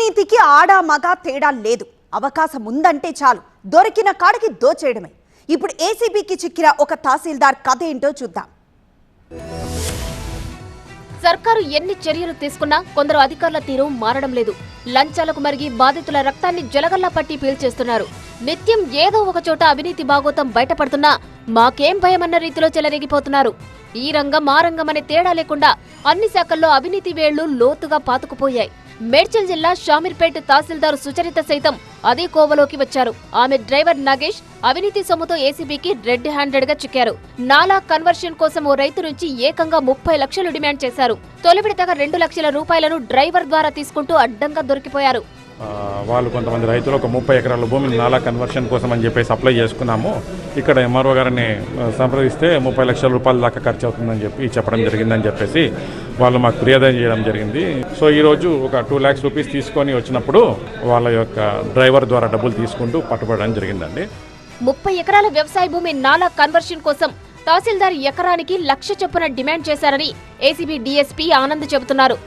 అవినీతికి ఆడా మగ తేడా లేదు. అవకాశం ఉందంటే చాలు దొరికిన కాడికి దోచేయడమే. ఇప్పుడు ఏసీబీకి చిక్కిన ఒక తహసీల్దార్ కథ ఏంటో చూద్దాం. సర్కారు ఎన్ని చర్యలు తీసుకున్నా కొందరు అధికారుల తీరు మారడం లేదు. లంచాలకు మరిగి బాధితుల రక్తాన్ని జలగల్లా పట్టి పీల్చేస్తున్నారు. నిత్యం ఏదో ఒక చోట అవినీతి బాగోతం బయటపడుతున్నా మాకేం భయమన్న రీతిలో చెలరేగిపోతున్నారు. ఈ రంగం ఆ రంగం అనే తేడా లేకుండా అన్ని శాఖల్లో అవినీతి వేళ్లు లోతుగా పాతుకుపోయాయి. మేడ్చల్ జిల్లా షామీర్పేట్ తహసీల్దారు సుచరిత సైతం అదే కోవలోకి వచ్చారు. ఆమె డ్రైవర్ నాగేష్ అవినీతి సొమ్ముతో ఏసీబీకి రెడ్ హ్యాండెడ్ గా చిక్కారు. నాలా కన్వర్షన్ కోసం ఓ రైతు నుంచి ఏకంగా 30 లక్షలు డిమాండ్ చేశారు. తొలి విడతగా 2 లక్షల రూపాయలను డ్రైవర్ ద్వారా తీసుకుంటూ అడ్డంగా దొరికిపోయారు. వాళ్ళు కొంతమంది రైతులు ఒక 30 ఎకరాల భూమిని నాలా కన్వర్షన్ కోసం అని చెప్పేసి అప్లై చేసుకున్నాము. ఇక్కడ ఎంఆర్ఓ గారిని సంప్రదిస్తే 30 లక్షల రూపాయల దాకా ఖర్చు అవుతుందని చెప్పడం జరిగిందని చెప్పేసి వాళ్ళు మాకు ఫిర్యాదు చేయడం జరిగింది. సో ఈరోజు ఒక 2 lakhs రూపీస్ తీసుకొని వచ్చినప్పుడు వాళ్ళ యొక్క డ్రైవర్ ద్వారా డబ్బులు తీసుకుంటూ పట్టుబడడం జరిగిందండి. 30 ఎకరాల వ్యవసాయ భూమి నాలా కన్వర్షన్ కోసం తహసీల్దార్ ఎకరానికి 1,00,000 చొప్పున డిమాండ్ చేశారని ఏసీబీ డీఎస్పీ ఆనంద్ చెబుతున్నారు.